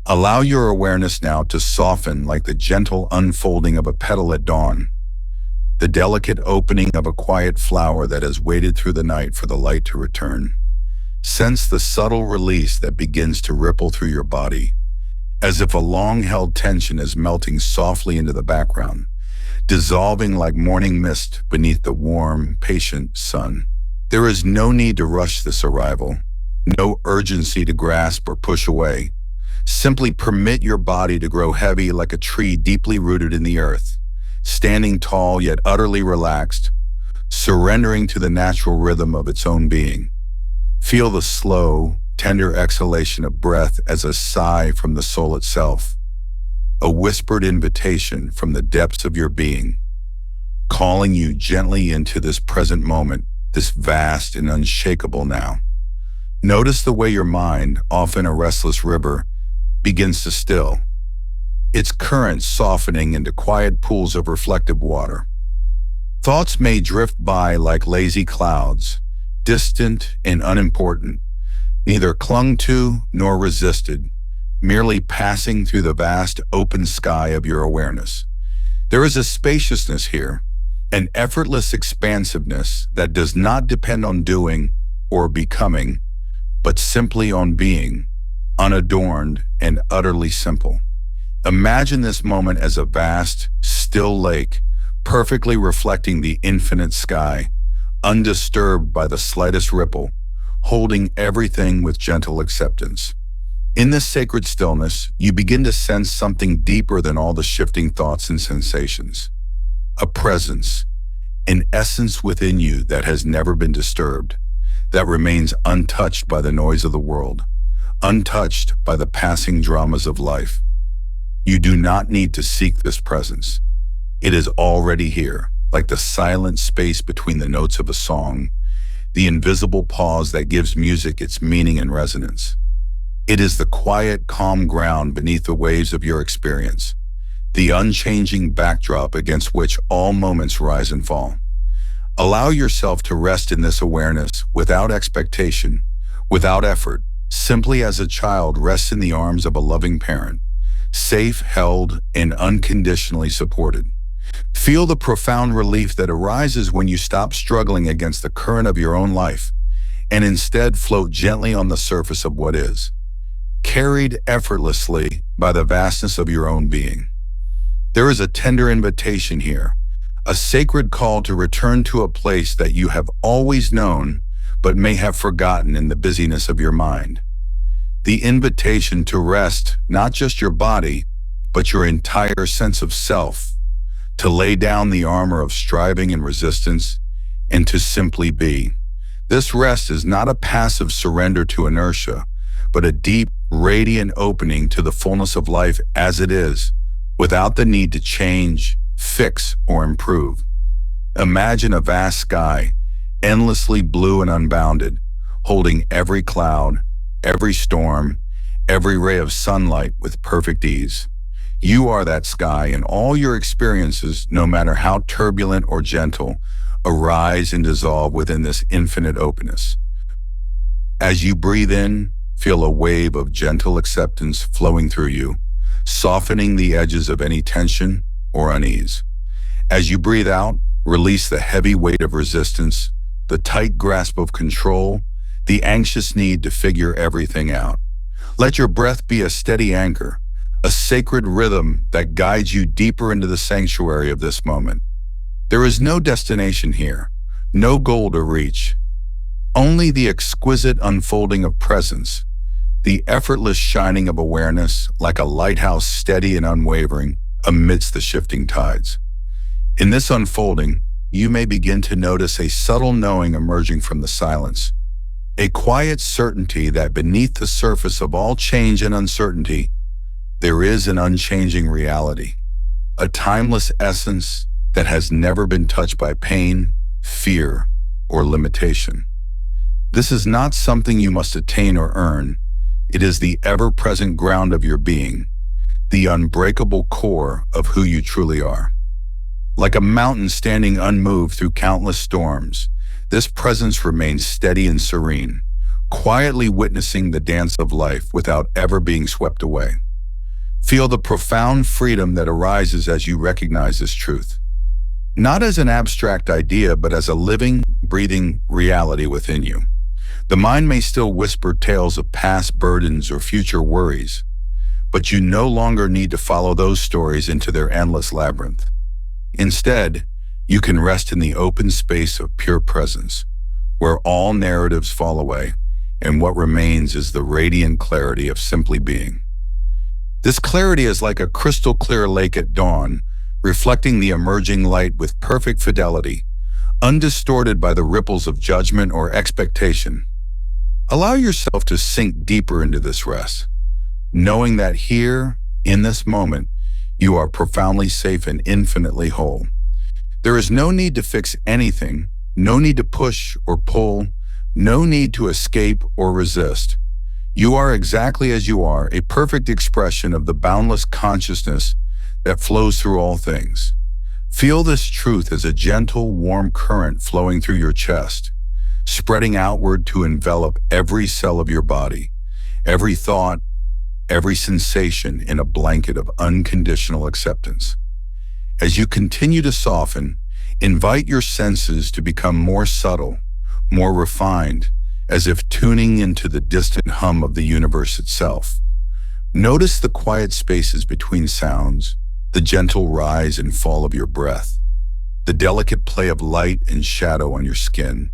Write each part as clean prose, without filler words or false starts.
Allow your awareness now to soften like the gentle unfolding of a petal at dawn, the delicate opening of a quiet flower that has waited through the night for the light to return. Sense the subtle release that begins to ripple through your body, as if a long-held tension is melting softly into the background, dissolving like morning mist beneath the warm, patient sun. There is no need to rush this arrival, no urgency to grasp or push away. Simply permit your body to grow heavy like a tree deeply rooted in the earth, standing tall yet utterly relaxed, surrendering to the natural rhythm of its own being. Feel the slow, tender exhalation of breath as a sigh from the soul itself, a whispered invitation from the depths of your being, calling you gently into this present moment, this vast and unshakable now. Notice the way your mind, often a restless river, begins to still, its currents softening into quiet pools of reflective water. Thoughts may drift by like lazy clouds, distant and unimportant, neither clung to nor resisted, merely passing through the vast open sky of your awareness. There is a spaciousness here, an effortless expansiveness that does not depend on doing or becoming, but simply on being, unadorned and utterly simple. Imagine this moment as a vast, still lake, perfectly reflecting the infinite sky, undisturbed by the slightest ripple, holding everything with gentle acceptance. In this sacred stillness, you begin to sense something deeper than all the shifting thoughts and sensations. A presence, an essence within you that has never been disturbed, that remains untouched by the noise of the world, untouched by the passing dramas of life. You do not need to seek this presence. It is already here, like the silent space between the notes of a song, the invisible pause that gives music its meaning and resonance. It is the quiet, calm ground beneath the waves of your experience, the unchanging backdrop against which all moments rise and fall. Allow yourself to rest in this awareness without expectation, without effort, simply as a child rests in the arms of a loving parent, safe, held, and unconditionally supported. Feel the profound relief that arises when you stop struggling against the current of your own life and instead float gently on the surface of what is, carried effortlessly by the vastness of your own being. There is a tender invitation here, a sacred call to return to a place that you have always known but may have forgotten in the busyness of your mind. The invitation to rest not just your body, but your entire sense of self, to lay down the armor of striving and resistance, and to simply be. This rest is not a passive surrender to inertia, but a deep, radiant opening to the fullness of life as it is, without the need to change, fix, or improve. Imagine a vast sky, endlessly blue and unbounded, holding every cloud, every storm, every ray of sunlight with perfect ease. You are that sky, and all your experiences, no matter how turbulent or gentle, arise and dissolve within this infinite openness. As you breathe in, feel a wave of gentle acceptance flowing through you, softening the edges of any tension or unease. As you breathe out, release the heavy weight of resistance, the tight grasp of control, the anxious need to figure everything out. Let your breath be a steady anchor, a sacred rhythm that guides you deeper into the sanctuary of this moment. There is no destination here, no goal to reach, only the exquisite unfolding of presence, the effortless shining of awareness like a lighthouse steady and unwavering amidst the shifting tides. In this unfolding, you may begin to notice a subtle knowing emerging from the silence, a quiet certainty that beneath the surface of all change and uncertainty, there is an unchanging reality, a timeless essence that has never been touched by pain, fear, or limitation. This is not something you must attain or earn. It is the ever-present ground of your being, the unbreakable core of who you truly are. Like a mountain standing unmoved through countless storms, this presence remains steady and serene, quietly witnessing the dance of life without ever being swept away. Feel the profound freedom that arises as you recognize this truth. Not as an abstract idea, but as a living, breathing reality within you. The mind may still whisper tales of past burdens or future worries, but you no longer need to follow those stories into their endless labyrinth. Instead, you can rest in the open space of pure presence, where all narratives fall away, and what remains is the radiant clarity of simply being. This clarity is like a crystal clear lake at dawn, reflecting the emerging light with perfect fidelity, undistorted by the ripples of judgment or expectation. Allow yourself to sink deeper into this rest, knowing that here, in this moment, you are profoundly safe and infinitely whole. There is no need to fix anything, no need to push or pull, no need to escape or resist. You are exactly as you are, a perfect expression of the boundless consciousness that flows through all things. Feel this truth as a gentle, warm current flowing through your chest, spreading outward to envelop every cell of your body, every thought, every sensation in a blanket of unconditional acceptance. As you continue to soften, invite your senses to become more subtle, more refined, as if tuning into the distant hum of the universe itself. Notice the quiet spaces between sounds, the gentle rise and fall of your breath, the delicate play of light and shadow on your skin.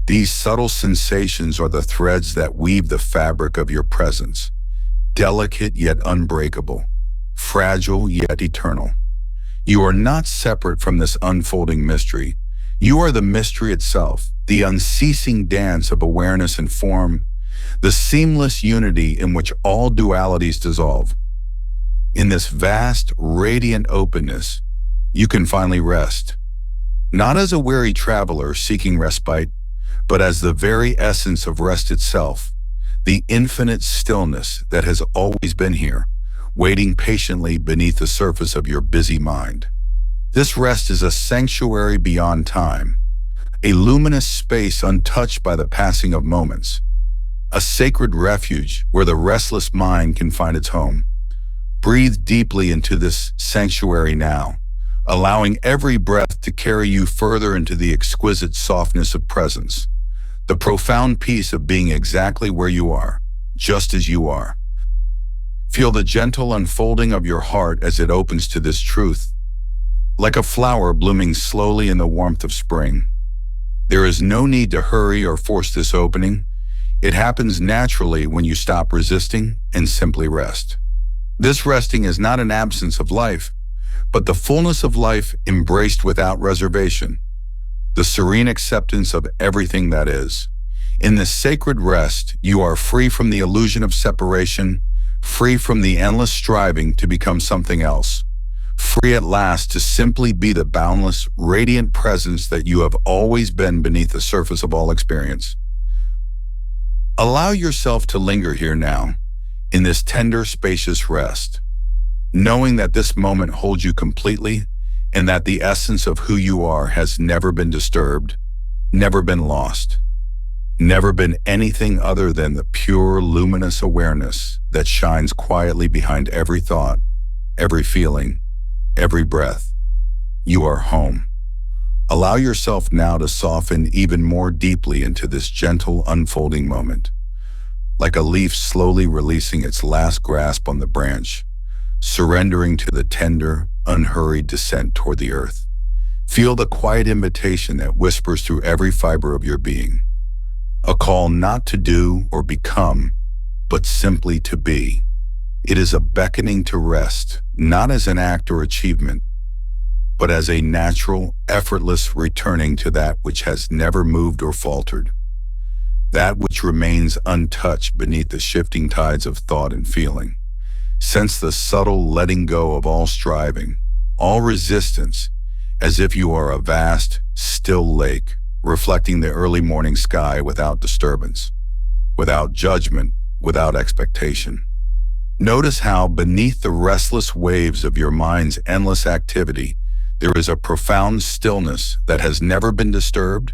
These subtle sensations are the threads that weave the fabric of your presence, delicate yet unbreakable, fragile yet eternal. You are not separate from this unfolding mystery. You are the mystery itself, the unceasing dance of awareness and form, the seamless unity in which all dualities dissolve. In this vast, radiant openness, you can finally rest, not as a weary traveler seeking respite, but as the very essence of rest itself, the infinite stillness that has always been here, waiting patiently beneath the surface of your busy mind. This rest is a sanctuary beyond time, a luminous space untouched by the passing of moments, a sacred refuge where the restless mind can find its home. Breathe deeply into this sanctuary now, allowing every breath to carry you further into the exquisite softness of presence, the profound peace of being exactly where you are, just as you are. Feel the gentle unfolding of your heart as it opens to this truth, like a flower blooming slowly in the warmth of spring. There is no need to hurry or force this opening. It happens naturally when you stop resisting and simply rest. This resting is not an absence of life, but the fullness of life embraced without reservation, the serene acceptance of everything that is. In this sacred rest, you are free from the illusion of separation, free from the endless striving to become something else, free at last to simply be the boundless, radiant presence that you have always been beneath the surface of all experience. Allow yourself to linger here now, in this tender, spacious rest, knowing that this moment holds you completely and that the essence of who you are has never been disturbed, never been lost, never been anything other than the pure, luminous awareness that shines quietly behind every thought, every feeling, every breath. You are home. Allow yourself now to soften even more deeply into this gentle, unfolding moment, like a leaf slowly releasing its last grasp on the branch, surrendering to the tender, unhurried descent toward the earth. Feel the quiet invitation that whispers through every fiber of your being, a call not to do or become, but simply to be. It is a beckoning to rest, not as an act or achievement, but as a natural, effortless returning to that which has never moved or faltered, that which remains untouched beneath the shifting tides of thought and feeling. Sense the subtle letting go of all striving, all resistance, as if you are a vast, still lake, reflecting the early morning sky without disturbance, without judgment, without expectation. Notice how, beneath the restless waves of your mind's endless activity, there is a profound stillness that has never been disturbed,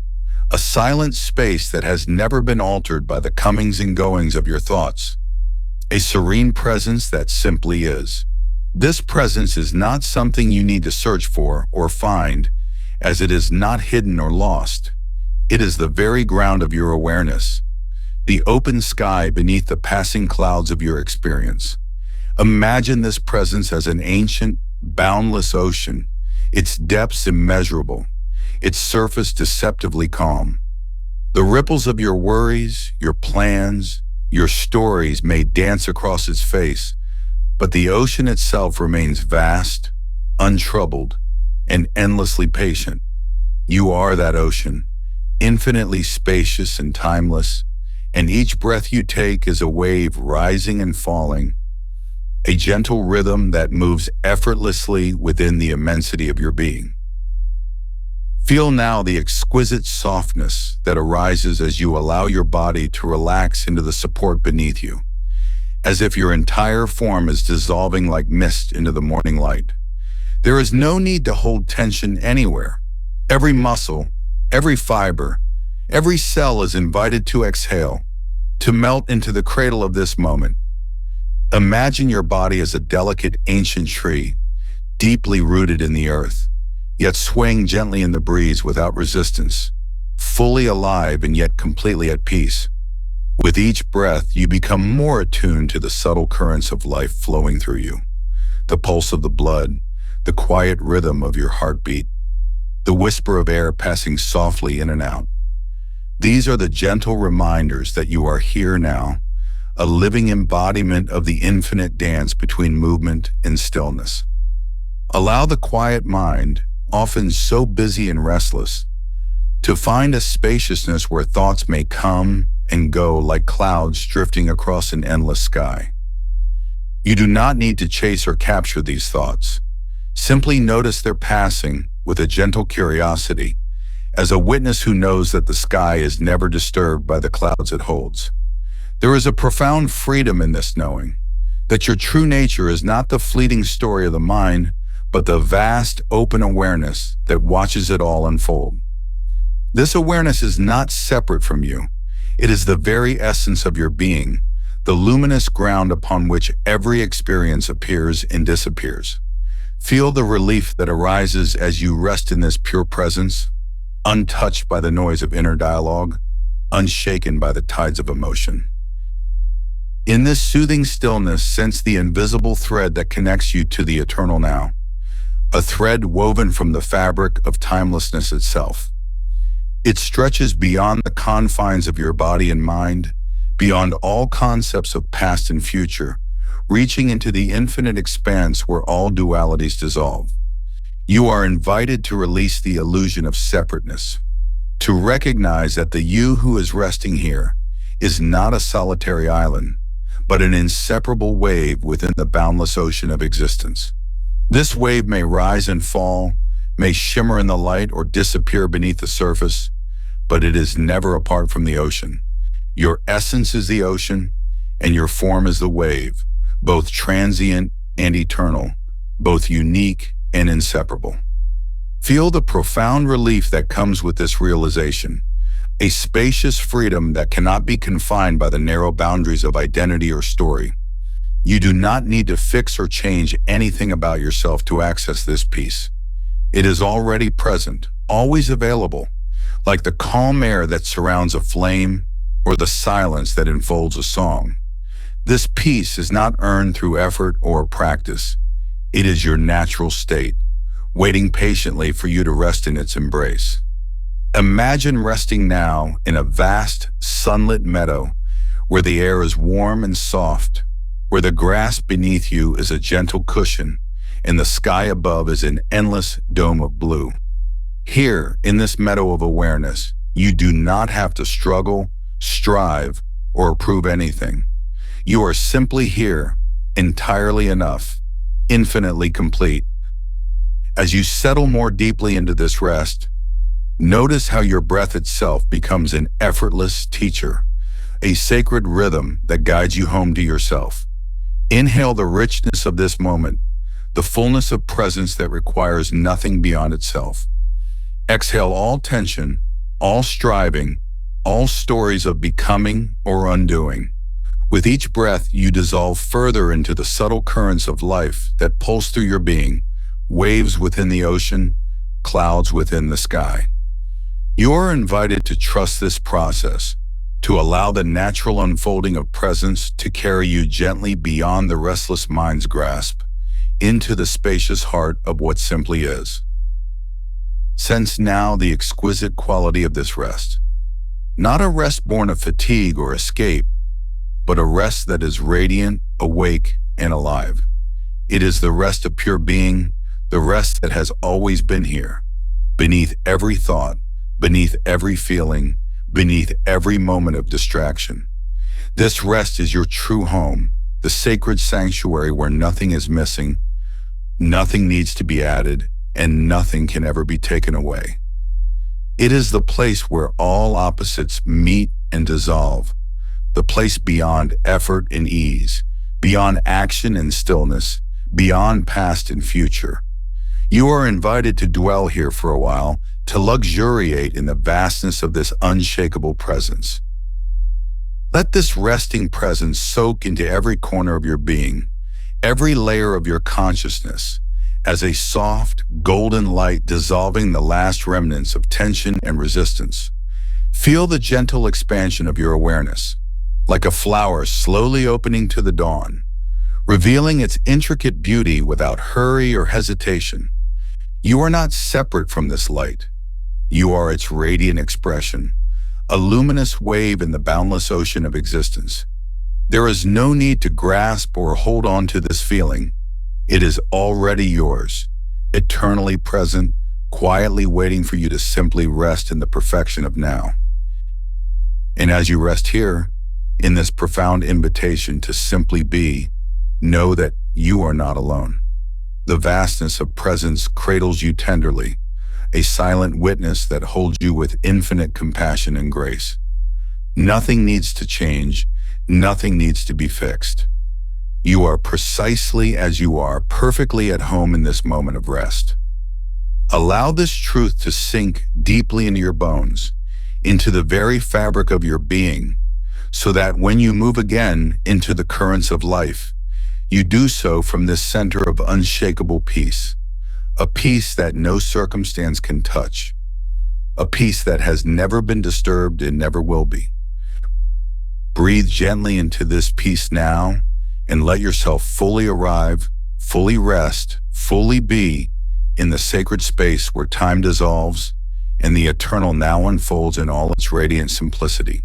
a silent space that has never been altered by the comings and goings of your thoughts, a serene presence that simply is. This presence is not something you need to search for or find, as it is not hidden or lost. It is the very ground of your awareness, the open sky beneath the passing clouds of your experience. Imagine this presence as an ancient, boundless ocean, its depths immeasurable, its surface deceptively calm. The ripples of your worries, your plans, your stories may dance across its face, but the ocean itself remains vast, untroubled, and endlessly patient. You are that ocean, infinitely spacious and timeless, and each breath you take is a wave rising and falling, a gentle rhythm that moves effortlessly within the immensity of your being. Feel now the exquisite softness that arises as you allow your body to relax into the support beneath you, as if your entire form is dissolving like mist into the morning light. There is no need to hold tension anywhere. Every muscle, every fiber, every cell is invited to exhale, to melt into the cradle of this moment. Imagine your body as a delicate ancient tree, deeply rooted in the earth, yet swaying gently in the breeze without resistance, fully alive and yet completely at peace. With each breath, you become more attuned to the subtle currents of life flowing through you, the pulse of the blood, the quiet rhythm of your heartbeat, the whisper of air passing softly in and out. These are the gentle reminders that you are here now, a living embodiment of the infinite dance between movement and stillness. Allow the quiet mind, often so busy and restless, to find a spaciousness where thoughts may come and go like clouds drifting across an endless sky. You do not need to chase or capture these thoughts. Simply notice their passing with a gentle curiosity, as a witness who knows that the sky is never disturbed by the clouds it holds. There is a profound freedom in this knowing, that your true nature is not the fleeting story of the mind, but the vast, open awareness that watches it all unfold. This awareness is not separate from you. It is the very essence of your being, the luminous ground upon which every experience appears and disappears. Feel the relief that arises as you rest in this pure presence, untouched by the noise of inner dialogue, unshaken by the tides of emotion. In this soothing stillness, sense the invisible thread that connects you to the eternal now, a thread woven from the fabric of timelessness itself. It stretches beyond the confines of your body and mind, beyond all concepts of past and future, reaching into the infinite expanse where all dualities dissolve. You are invited to release the illusion of separateness, to recognize that the you who is resting here is not a solitary island, but an inseparable wave within the boundless ocean of existence. This wave may rise and fall, may shimmer in the light or disappear beneath the surface, but it is never apart from the ocean. Your essence is the ocean, and your form is the wave, both transient and eternal, both unique and inseparable. Feel the profound relief that comes with this realization, a spacious freedom that cannot be confined by the narrow boundaries of identity or story. You do not need to fix or change anything about yourself to access this peace. It is already present, always available, like the calm air that surrounds a flame or the silence that enfolds a song. This peace is not earned through effort or practice. It is your natural state, waiting patiently for you to rest in its embrace. Imagine resting now in a vast, sunlit meadow where the air is warm and soft, where the grass beneath you is a gentle cushion, and the sky above is an endless dome of blue. Here, in this meadow of awareness, you do not have to struggle, strive, or prove anything. You are simply here, entirely enough, infinitely complete. As you settle more deeply into this rest, notice how your breath itself becomes an effortless teacher, a sacred rhythm that guides you home to yourself. Inhale the richness of this moment, the fullness of presence that requires nothing beyond itself. Exhale all tension, all striving, all stories of becoming or undoing. With each breath, you dissolve further into the subtle currents of life that pulse through your being, waves within the ocean, clouds within the sky. You are invited to trust this process, to allow the natural unfolding of presence to carry you gently beyond the restless mind's grasp, into the spacious heart of what simply is. Sense now the exquisite quality of this rest. Not a rest born of fatigue or escape, but a rest that is radiant, awake, and alive. It is the rest of pure being, the rest that has always been here, beneath every thought, beneath every feeling, beneath every moment of distraction. This rest is your true home, the sacred sanctuary where nothing is missing, nothing needs to be added, and nothing can ever be taken away. It is the place where all opposites meet and dissolve, the place beyond effort and ease, beyond action and stillness, beyond past and future. You are invited to dwell here for a while, to luxuriate in the vastness of this unshakable presence. Let this resting presence soak into every corner of your being, every layer of your consciousness, as a soft, golden light dissolving the last remnants of tension and resistance. Feel the gentle expansion of your awareness, like a flower slowly opening to the dawn, revealing its intricate beauty without hurry or hesitation. You are not separate from this light. You are its radiant expression, a luminous wave in the boundless ocean of existence. There is no need to grasp or hold on to this feeling. It is already yours, eternally present, quietly waiting for you to simply rest in the perfection of now. And as you rest here, in this profound invitation to simply be, know that you are not alone. The vastness of presence cradles you tenderly, a silent witness that holds you with infinite compassion and grace. Nothing needs to change, nothing needs to be fixed. You are precisely as you are, perfectly at home in this moment of rest. Allow this truth to sink deeply into your bones, into the very fabric of your being, so that when you move again into the currents of life, you do so from this center of unshakable peace, a peace that no circumstance can touch, a peace that has never been disturbed and never will be. Breathe gently into this peace now, and let yourself fully arrive, fully rest, fully be in the sacred space where time dissolves and the eternal now unfolds in all its radiant simplicity.